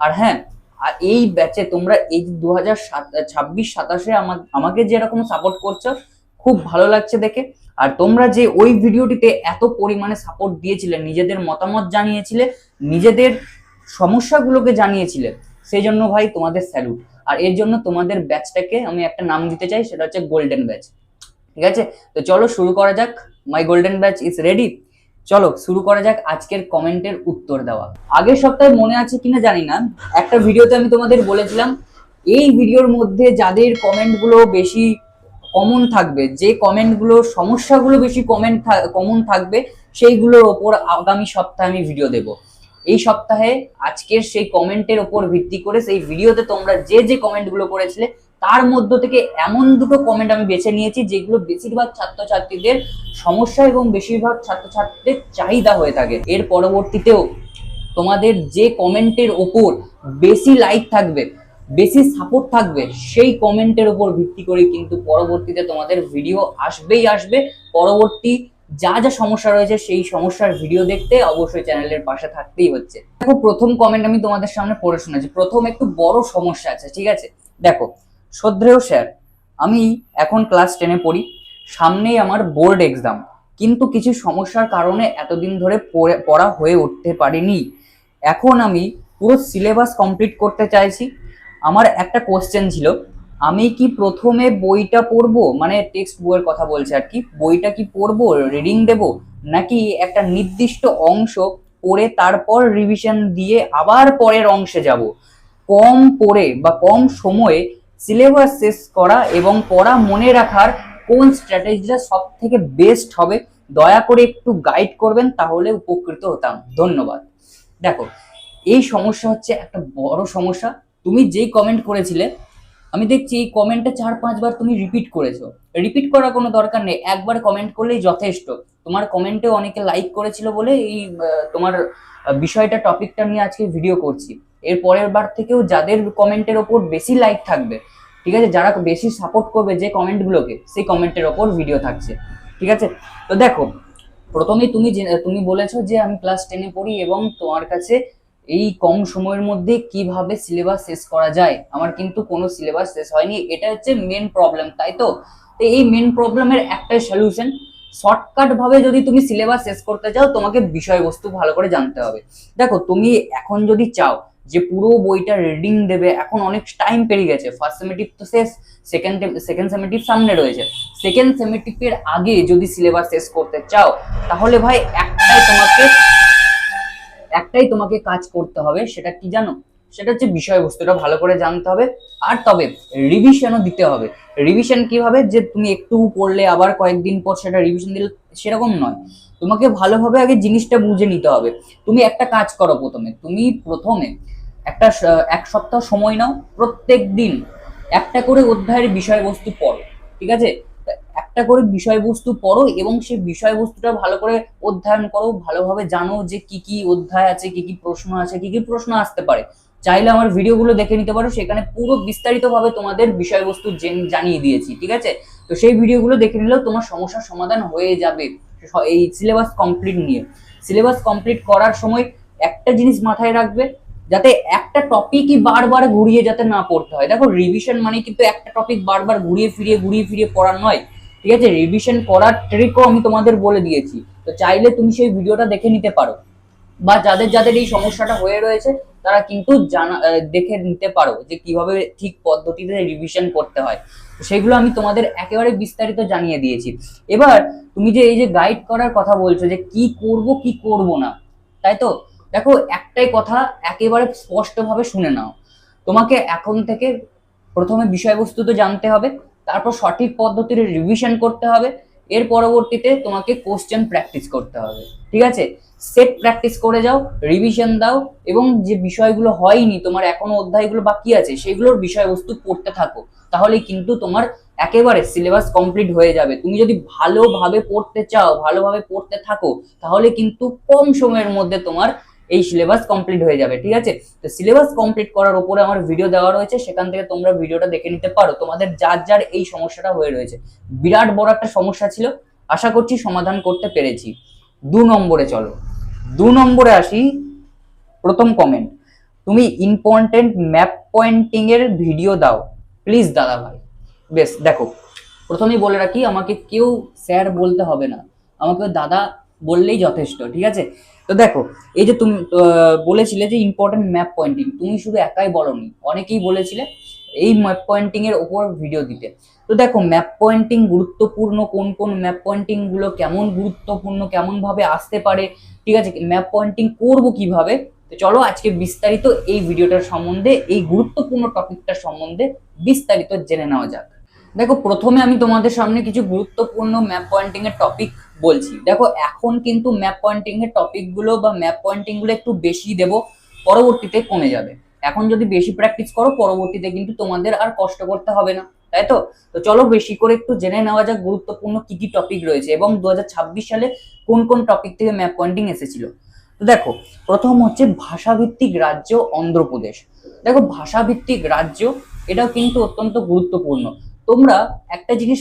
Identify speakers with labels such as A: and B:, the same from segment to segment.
A: আর হ্যাঁ, আর এই ব্যাচে তোমরা এই 2026-27-এ আমাকে যেরকম সাপোর্ট করছো খুব ভালো লাগছে দেখে। আর তোমরা যে ওই ভিডিওটিতে এত পরিমাণে সাপোর্ট দিয়েছিলে, নিজেদের মতামত জানিয়েছিলে, নিজেদের সমস্যাগুলোকে জানিয়েছিলে, সেই জন্য ভাই তোমাদের স্যালুট। আর এর জন্য তোমাদের ব্যাচটাকে আমি একটা নাম দিতে চাই, সেটা হচ্ছে গোল্ডেন ব্যাচ। ঠিক আছে, তো চলো শুরু করা যাক। মাই গোল্ডেন ব্যাচ ইজ রেডি। চলো শুরু করা যাক আজকের কমেন্টের উত্তর দেওয়া। আগের সপ্তাহে মনে আছে কিনা জানি না, একটা ভিডিওতে আমি তোমাদের বলেছিলাম এই ভিডিওর মধ্যে যাদের কমেন্টগুলো বেশি কমন থাকবে, যে কমেন্টগুলো সমস্যাগুলো বেশি কমন থাকবে, সেইগুলোর ওপর আগামী সপ্তাহে আমি ভিডিও দেব। এই সপ্তাহে আজকের সেই কমেন্টের ওপর ভিত্তি করে সেই ভিডিওতে তোমরা যে যে কমেন্টগুলো করেছিলে তার মধ্য থেকে এমন দুটো কমেন্ট আমি বেছে নিয়েছি যেগুলো বেশিরভাগ ছাত্রছাত্রীদের সমস্যা এবং বেশিরভাগ ছাত্রছাত্রীদের চাহিদা হয়ে থাকে। এর পরবর্তীতেও তোমাদের যে কমেন্টের ওপর বেশি লাইক থাকবে, বেশি সাপোর্ট থাকবে, সেই কমেন্টের ওপর ভিত্তি করে কিন্তু পরবর্তীতে তোমাদের ভিডিও আসবেই আসবে। পরবর্তী যা যা সমস্যা রয়েছে সেই সমস্যার ভিডিও দেখতে অবশ্যই চ্যানেলের পাশে থাকতেই হচ্ছে। দেখো, প্রথম কমেন্ট আমি তোমাদের সামনে পড়ে শোনাচ্ছি। প্রথম একটু বড় সমস্যা আছে, ঠিক আছে? দেখো, শ্রদ্ধেয় স্যার, আমি এখন ক্লাস 10-এ পড়ি, সামনেই আমার বোর্ড এক্সাম, কিন্তু কিছু সমস্যার কারণে এতদিন ধরে পড়া হয়ে উঠতে পারিনি। এখন আমি পুরো সিলেবাস কমপ্লিট করতে চাইছি। আমার একটা কোশ্চেন ছিল, আমি কি প্রথমে বইটা পড়বো, মানে টেক্সট বইয়ের কথা বলছে আর কি, বইটা কি পড়বো, রিডিং দেব, নাকি একটা নির্দিষ্ট অংশ পড়ে তারপর রিভিশন দিয়ে আবার পরের অংশে যাব? কম পড়ে বা কম সময়ে সিলেবাস শেষ করা এবং পড়া মনে রাখার কোন স্ট্র্যাটেজিটা সব থেকে বেস্ট হবে? দয়া করে একটু গাইড করবেন, তাহলে উপকৃত হতাম, ধন্যবাদ। দেখো, এই সমস্যা হচ্ছে একটা বড় সমস্যা। তুমি যেই কমেন্ট করেছিলে, আমি দেখছি এই কমেন্টটা 4-5 বার তুমি রিপিট করেছো। রিপিট করার কোনো দরকার নেই, একবার কমেন্ট করলেই যথেষ্ট। তোমার কমেন্টে অনেকে লাইক করেছিল বলে এই তোমার বিষয়টা, টপিকটা নিয়ে আজকে ভিডিও করছি। এর পরের বার থেকেও যাদের কমেন্টের ওপর বেশি লাইক থাকবে, ঠিক আছে, যারা বেশি সাপোর্ট করবে যে কমেন্টগুলোকে, সেই কমেন্টের ওপর ভিডিও থাকছে, ঠিক আছে? তো দেখো, প্রথমেই তুমি বলেছো যে আমি ক্লাস 10-এ পড়ি এবং তোমার কাছে এই কম সময়ের মধ্যে কিভাবে সিলেবাস শেষ করা যায়। আমার কিন্তু কোনো সিলেবাস শেষ হয়নি, এটা হচ্ছে মেন প্রবলেম, তাই তো? তো এই মেন প্রবলেমের একটাই সলিউশন, শর্টকাট ভাবে যদি তুমি সিলেবাস শেষ করতে চাও, তোমাকে বিষয়বস্তু ভালো করে জানতে হবে। দেখো, তুমি এখন যদি চাও যে পুরো বইটা রিডিং দেবে, এখন অনেক টাইম পেরিয়ে গেছে, ফার্স্ট সেমেটিভ তো শেষ, সেকেন্ড সেমেটিভ সামনে রয়েছে। সেকেন্ড সেমেটিভের আগে যদি সিলেবাস শেষ করতে চাও, তাহলে ভাই একটাই তোমাকে কাজ করতে হবে। সেটা কি জানো? সেটা হচ্ছে বিষয়বস্তুটা ভালো করে জানতে হবে, আর তবে রিভিশনও দিতে হবে। রিভিশন কিভাবে, যে তুমি একটু পড়লে আবার কয়েকদিন পর সেটা রিভিশন দিলে, সেরকম নয়। তোমাকে ভালোভাবে আগে জিনিসটা বুঝে নিতে হবে। তুমি একটা কাজ করো, প্রথমে এক সপ্তাহ সময় নাও, প্রত্যেক দিন একটা করে অধ্যায়ের বিষয়বস্তু পড়ো, ঠিক আছে? একটা করে বিষয়বস্তু পড়ো এবং সেই বিষয়বস্তুটা ভালো করে অধ্যয়ন করো, ভালোভাবে জানো যে কি কি অধ্যায় আছে, কি কি প্রশ্ন আছে, কি কি প্রশ্ন আসতে পারে। চাইলে আমার ভিডিওগুলো দেখে নিতে পারো, সেখানে পুরো বিস্তারিত ভাবে তোমাদের বিষয়বস্তু জানিয়ে দিয়েছি, ঠিক আছে? তো সেই ভিডিওগুলো দেখে নিলেও তোমার সমস্যার সমাধান হয়ে যাবে এই সিলেবাস কমপ্লিট নিয়ে। সিলেবাস কমপ্লিট করার সময় একটা জিনিস মাথায় রাখবে, যাতে একটা টপিকই বারবার ঘুরিয়ে যাতে না পড়তে হয়। দেখো, রিভিশন মানে কিন্তু একটা টপিক বারবার ঘুরিয়ে ফিরিয়ে পড়ার নয়, ঠিক আছে? রিভিশন করার ট্রিকও আমি তোমাদের বলে দিয়েছি, তো চাইলে তুমি সেই ভিডিওটা দেখে নিতে পারো, বা যাদের যাদের এই সমস্যাটা হয়ে রয়েছে তারা কিন্তু দেখে নিতে পারো যে কিভাবে ঠিক পদ্ধতিতে রিভিশন করতে হয়। তো সেগুলো আমি তোমাদের একেবারে বিস্তারিত জানিয়ে দিয়েছি। এবার তুমি যে এই যে গাইড করার কথা বলছো যে কি করব কি করব না, তাই তো? দেখো, একটাই কথা একেবারে স্পষ্টভাবে শুনে নাও। তোমাকে এখন থেকে প্রথমে বিষয়বস্তু তো জানতে হবে, তারপর সঠিক পদ্ধতির রিভিশন করতে হবে, এর পরবর্তীতে তোমাকে কোশ্চেন প্র্যাকটিস করতে হবে, ঠিক আছে? সেট প্র্যাকটিস করে যাও, রিভিশন দাও, এবং যে বিষয়গুলো হয়নি, তোমার এখনো অধ্যায়গুলো বাকি আছে, সেগুলোর বিষয়বস্তু পড়তে থাকো। তাহলে কিন্তু তোমার একেবারে সিলেবাস কমপ্লিট হয়ে যাবে। তুমি যদি ভালোভাবে পড়তে চাও, ভালোভাবে পড়তে থাকো, তাহলে কিন্তু কম সময়ের মধ্যে তোমার এই সিলেবাস কমপ্লিট হয়ে যাবে, ঠিক আছে? তো সিলেবাস কমপ্লিট করার উপরে আমার ভিডিও দেওয়া রয়েছে, সেখান থেকে তোমরা ভিডিওটা দেখে নিতে পারো। তোমাদের যার যার এই সমস্যাটা হয়ে রয়েছে, বিরাট বড় একটা সমস্যা ছিল, আশা করছি সমাধান করতে পেরেছি। 2 নম্বরে চলো, 2 নম্বরে আসি। প্রথম কমেন্ট, তুমি ইম্পর্টেন্ট ম্যাপ পয়েন্টিং এর ভিডিও দাও প্লিজ দাদা ভাই। বেশ, দেখো প্রথমেই বলে রাখি, আমাকে কেউ স্যার বলতে হবে না, আমাকে দাদা বললেই যথেষ্ট, ঠিক আছে? তো দেখো, এই যে তুমি বলেছিলে যে ইম্পর্টেন্ট ম্যাপ পয়েন্টিং, তুমি শুধু একাই বলনি, অনেকেই বলেছিলে এই ম্যাপ পয়েন্টিং এর ওপর ভিডিও দিতে। তো দেখো, ম্যাপ পয়েন্টিং গুরুত্বপূর্ণ, কোন কোন ম্যাপ পয়েন্টিং গুলো কেমন গুরুত্বপূর্ণ, কেমন ভাবে আসতে পারে, ঠিক আছে, ম্যাপ পয়েন্টিং করবো কিভাবে, তো চলো আজকে বিস্তারিত এই ভিডিওটার সম্বন্ধে, এই গুরুত্বপূর্ণ টপিকটার সম্বন্ধে বিস্তারিত জেনে নেওয়া যাক। দেখো, প্রথমে আমি তোমাদের সামনে কিছু গুরুত্বপূর্ণ ম্যাপ পয়েন্টিং এর টপিক বলছি। দেখো, এখন কিন্তু ম্যাপ পয়েন্টিং এর টপিক গুলো বা ম্যাপ পয়েন্টিং গুলো একটু বেশি দেব, পরবর্তীতে কমে যাবে। এখন যদি বেশি প্র্যাকটিস করো, পরবর্তীতে কিন্তু তোমাদের আর কষ্ট করতে হবে না, তাই তো? তো চলো বেশি করে একটু জেনে নেওয়া যাক গুরুত্বপূর্ণ কি কি টপিক রয়েছে এবং 2026 সালে কোন কোন টপিক থেকে ম্যাপ পয়েন্টিং এসেছিল। তো দেখো, প্রথম হচ্ছে ভাষাভিত্তিক রাজ্য অন্ধ্রপ্রদেশ। দেখো, ভাষাভিত্তিক রাজ্য এটাও কিন্তু অত্যন্ত গুরুত্বপূর্ণ। তোমরা একটা জিনিস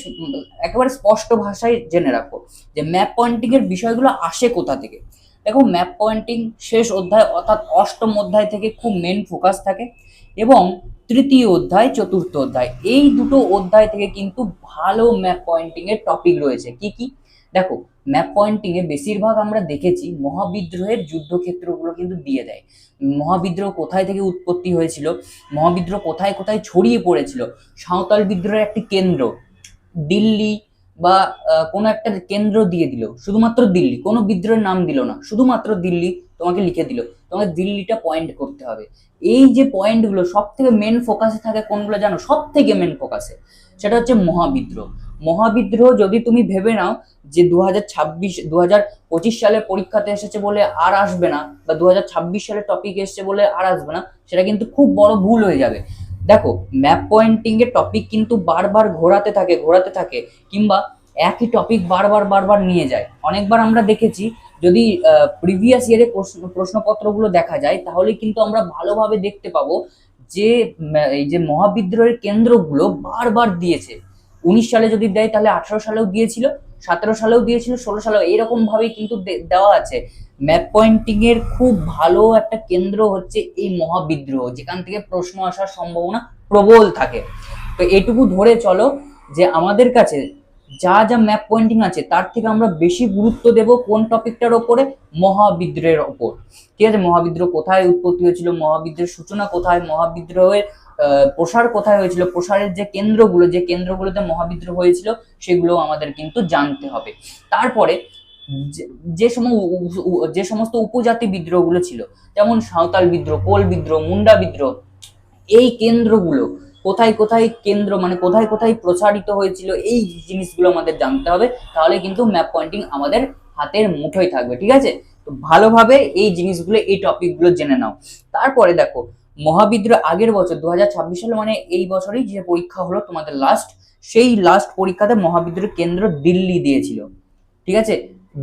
A: একেবারে স্পষ্ট ভাষায় জেনে রাখো যে ম্যাপ পয়েন্টিং এর বিষয়গুলো আসে কোথা থেকে। দেখো, ম্যাপ পয়েন্টিং শেষ অধ্যায় অর্থাৎ অষ্টম অধ্যায় থেকে খুব মেন ফোকাস থাকে এবং তৃতীয় অধ্যায়, চতুর্থ অধ্যায়, এই দুটো অধ্যায় থেকে কিন্তু ভালো ম্যাপ পয়েন্টিং এর টপিক রয়েছে। কি কি? দেখো, ম্যাপ পয়েন্টিং এ বেশিরভাগ আমরা দেখেছি মহাবিদ্রোহের যুদ্ধক্ষেত্রগুলো কিন্তু দিয়ে দেয়। মহাবিদ্রোহ কোথায় থেকে উৎপত্তি হয়েছিল, মহাবিদ্রোহ কোথায় কোথায় ছড়িয়ে পড়েছিল, সাঁওতাল বিদ্রোহের একটি কেন্দ্র দিল্লি বা কোনো একটা কেন্দ্র দিয়ে দিল, শুধুমাত্র দিল্লি, কোনো বিদ্রোহের নাম দিল না, শুধুমাত্র দিল্লি তোমাকে লিখে দিল, তোমাকে দিল্লিটা পয়েন্ট করতে হবে। এই যে পয়েন্টগুলো সব থেকে মেন ফোকাসে থাকে কোনগুলো জানো? সব থেকে মেন ফোকাসে সেটা হচ্ছে মহাবিদ্রোহ। মহাবিদ্রোহ যদি তুমি ভেবে নাও যে 2025 সালের পরীক্ষাতে এসেছে বলে আর আসবে না, বা 2026 সালের টপিক এসেছে বলে আর আসবে না, সেটা কিন্তু খুব বড় ভুল হয়ে যাবে। দেখো, ম্যাপ পয়েন্টিং এর টপিক কিন্তু বারবার ঘোরাতে থাকে, কিংবা একই টপিক বারবার বারবার নিয়ে যায়। অনেকবার আমরা দেখেছি, যদি প্রিভিয়াস ইয়ারে প্রশ্নপত্রগুলো দেখা যায়, তাহলে কিন্তু আমরা ভালোভাবে দেখতে পাবো যে এই যে মহাবিদ্রোহের কেন্দ্রগুলো বারবার দিয়েছে। 19 সালে যদি দেয় তাহলে 18 সালেও দিয়েছিল, 17 সালেও দিয়েছিল, 16 সালেও, এইরকম ভাবেই কিন্তু দেওয়া আছে। ম্যাপ পয়েন্টিং এর খুব ভালো একটা কেন্দ্র হচ্ছে এই মহাবিদ্রোহ, যেখান থেকে প্রশ্ন আসার সম্ভাবনা প্রবল থাকে। তো এটুকু ধরে চলো যে আমাদের কাছে যা যা ম্যাপ পয়েন্টিং আছে তার থেকে আমরা বেশি গুরুত্ব দেব কোন টপিকটার ওপরে? মহাবিদ্রোহের ওপর। ঠিক আছে, মহাবিদ্রোহ কোথায় উৎপত্তি হয়েছিল, মহাবিদ্রোহের সূচনা কোথায়, মহাবিদ্রোহের প্রসার কোথায় হয়েছিল, প্রসারের যে কেন্দ্রগুলোতে মহাবিদ্রোহ হয়েছিল সেগুলো আমাদের কিন্তু জানতে হবে। তারপরে যে সমস্ত উপজাতি বিদ্রোহগুলো ছিল, যেমন সাঁওতাল বিদ্রোহ, কোল বিদ্রোহ, মুন্ডা বিদ্রোহ, এই কেন্দ্রগুলো কোথায় কোথায় কেন্দ্র, মানে কোথায় কোথায় প্রসারিত হয়েছিল, এই জিনিসগুলো আমাদের জানতে হবে। তাহলে কিন্তু ম্যাপ পয়েন্টিং আমাদের হাতের মুঠোয় থাকবে, ঠিক আছে? তো ভালোভাবে এই জিনিসগুলো, এই টপিকগুলো জেনে নাও। তারপরে দেখো, মহাবিদ্রোহ আগের বছর 2026 সালে, মানে এই বছরই যে পরীক্ষা হলো তোমাদের লাস্ট, সেই লাস্ট পরীক্ষাতে মহাবিদ্রোহ কেন্দ্র দিল্লি দিয়েছিল, ঠিক আছে?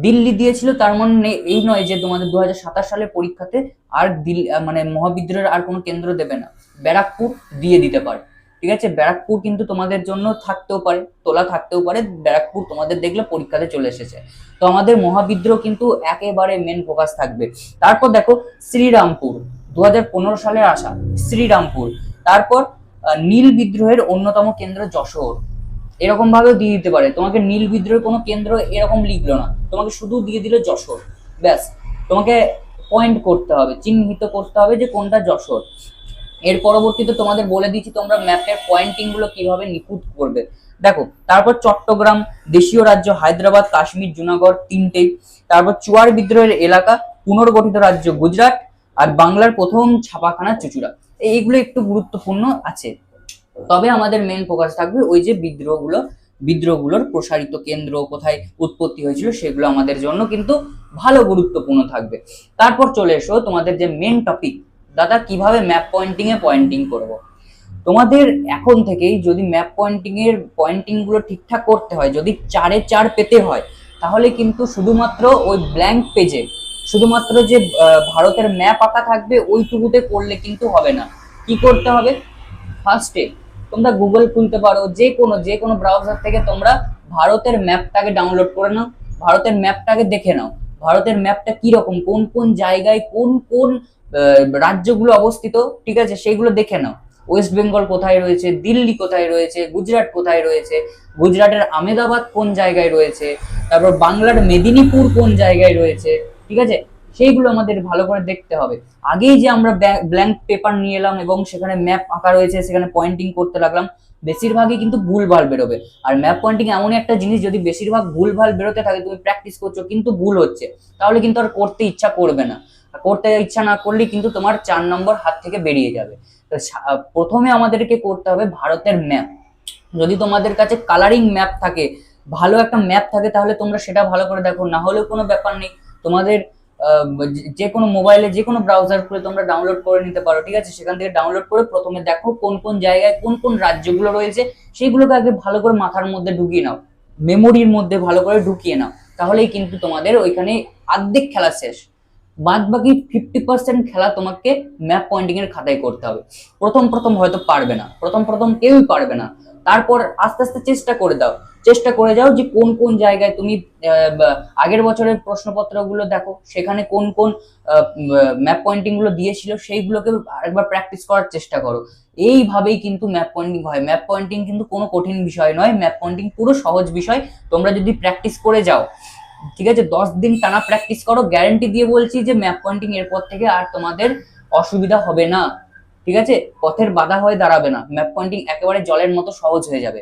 A: দিল্লি দিয়েছিল, তার মানে এই নয় যে তোমাদের 2027 সালের পরীক্ষাতে আর দিল্লি মানে মহাবিদ্রোহের আর কোনো কেন্দ্র দেবে না, ব্যারাকপুর দিয়ে দিতে পারে, ঠিক আছে? ব্যারাকপুর কিন্তু তোমাদের জন্য থাকতেও পারে, তোলা থাকতেও পারে, ব্যারাকপুর তোমাদের দেখলে পরীক্ষাতে চলে এসেছে। তো আমাদের মহাবিদ্রোহ কিন্তু একেবারে মেন ফোকাস থাকবে। তারপর দেখো, শ্রীরামপুর 2015 সালের আসা শ্রীরামপুর। তারপর নীল বিদ্রোহের অন্যতম কেন্দ্র যশোর, এরকম ভাবেও দিয়ে দিতে পারে। তোমাকে নীল বিদ্রোহের কোনো কেন্দ্র এরকম লিখলো না, তোমাকে শুধু দিয়ে দিল যশোর, ব্যাস। তোমাকে পয়েন্ট করতে হবে, চিহ্নিত করতে হবে যে কোনটা যশোর। এর পরবর্তীতে তোমাদের বলে দিচ্ছি তোমরা ম্যাপের পয়েন্টিং গুলো কিভাবে নিখুঁত করবে। দেখো, তারপর চট্টগ্রাম, দেশীয় রাজ্য হায়দ্রাবাদ, কাশ্মীর, জুনাগড়, তিনটেই। তারপর চুয়ার বিদ্রোহের এলাকা, পুনর্গঠিত রাজ্য গুজরাট, আর বাংলার প্রথম ছাপাখানা চুঁচুড়া। এইগুলো একটু গুরুত্বপূর্ণ আছে, তবে আমাদের মেন ফোকাস থাকবে ওই যে বিদ্রোহগুলোর প্রসারিত কেন্দ্র কোথায় উৎপত্তি হয়েছিল, সেগুলো আমাদের জন্য কিন্তু ভালো গুরুত্বপূর্ণ থাকবে। তারপর চলে এসো তোমাদের যে মেন টপিক, দাদা কিভাবে ম্যাপ পয়েন্টিং করব। তোমাদের এখন থেকেই যদি ম্যাপ পয়েন্টিং গুলো ঠিকঠাক করতে হয়, যদি 4-এ 4 পেতে হয়, তাহলে কিন্তু শুধুমাত্র ওই ব্ল্যাঙ্ক পেজে শুধুমাত্র যে ভারতের ম্যাপ আঁকা থাকবে ওইটুকুতে করলে কিন্তু হবে না। কি করতে হবে? ফার্স্টে তোমরা গুগল খুলতে পারো, যে কোনো ব্রাউজার থেকে তোমরা ভারতের ম্যাপটাকে ডাউনলোড করে নাও, ভারতের ম্যাপটাকে দেখে নাও, ভারতের ম্যাপটা কি রকম, কোন কোন জায়গায় কোন কোন রাজ্যগুলো অবস্থিত, ঠিক আছে, সেইগুলো দেখে নাও। ওয়েস্ট বেঙ্গল কোথায় রয়েছে, দিল্লি কোথায় রয়েছে, গুজরাট কোথায় রয়েছে, গুজরাটের আমেদাবাদ কোন জায়গায় রয়েছে, তারপর বাংলার মেদিনীপুর কোন জায়গায় রয়েছে, ঠিক আছে, সেইগুলো আমাদের ভালো করে দেখতে হবে। আগেই যে আমরা ব্ল্যাঙ্ক পেপার নিয়ে এলাম এবং সেখানে ম্যাপ আঁকা রয়েছে, সেখানে পয়েন্টিং করতে লাগলাম, বেশিরভাগই কিন্তু ভুলভাল বেরোবে। আর ম্যাপ পয়েন্টিং এমন একটা জিনিস, যদি বেশিরভাগ ভুলভাল বেরোতে থাকে, তুমি প্র্যাকটিস করছো কিন্তু ভুল হচ্ছে, তাহলে কিন্তু আর করতে ইচ্ছা করবে না। করতে ইচ্ছা না করলে কিন্তু তোমার 4 নম্বর হাত থেকে বেরিয়ে যাবে। তো প্রথমে আমাদেরকে করতে হবে ভারতের ম্যাপ। যদি তোমাদের কাছে কালারিং ম্যাপ থাকে, ভালো একটা ম্যাপ থাকে, তাহলে তোমরা সেটা ভালো করে দেখো, না হলেও কোনো ব্যাপার নেই। তোমাদের যে কোনো মোবাইলে যে কোনো ব্রাউজার খুলে তোমরা ডাউনলোড করে নিতে পারো, ঠিক আছে, সেখান থেকে ডাউনলোড করে প্রথমে দেখো কোন কোন জায়গায় কোন কোন রাজ্যগুলো রয়েছে, সেইগুলোকে আগে ভালো করে মাথার মধ্যে ঢুকিয়ে নাও, মেমোরির মধ্যে ভালো করে ঢুকিয়ে নাও, তাহলেই কিন্তু তোমাদের ওইখানে অর্ধেক খেলা শেষ। বাদ বাকি 50% খেলা তোমাকে ম্যাপ পয়েন্টিং এর খাতায় করতে হবে। প্রথম প্রথম হয়তো পারবে না, প্রথম প্রথম কেউই পারবে না, তারপর আস্তে আস্তে চেষ্টা করে দাও, চেষ্টা করে যাও যে কোন কোন জায়গায় তুমি আগের বছরের প্রশ্নপত্রগুলো দেখো, সেখানে কোন কোন ম্যাপ পয়েন্টিং গুলো দিয়েছিল, সেইগুলোকে আরেকবার প্র্যাকটিস করার চেষ্টা করো। এইভাবেই কিন্তু ম্যাপ পয়েন্টিং হয়। ম্যাপ পয়েন্টিং কিন্তু কোনো কঠিন বিষয় নয়, ম্যাপ পয়েন্টিং পুরো সহজ বিষয়। তোমরা যদি প্র্যাকটিস করে যাও, ঠিক আছে, 10 দিন টানা প্র্যাকটিস করো, গ্যারান্টি দিয়ে বলছি যে ম্যাপ পয়েন্টিং এরপর থেকে আর তোমাদের অসুবিধা হবে না, ঠিক আছে, পথের বাধা হয়ে দাঁড়াবে না, ম্যাপ পয়েন্টিং একেবারে জলের মতো সহজ হয়ে যাবে।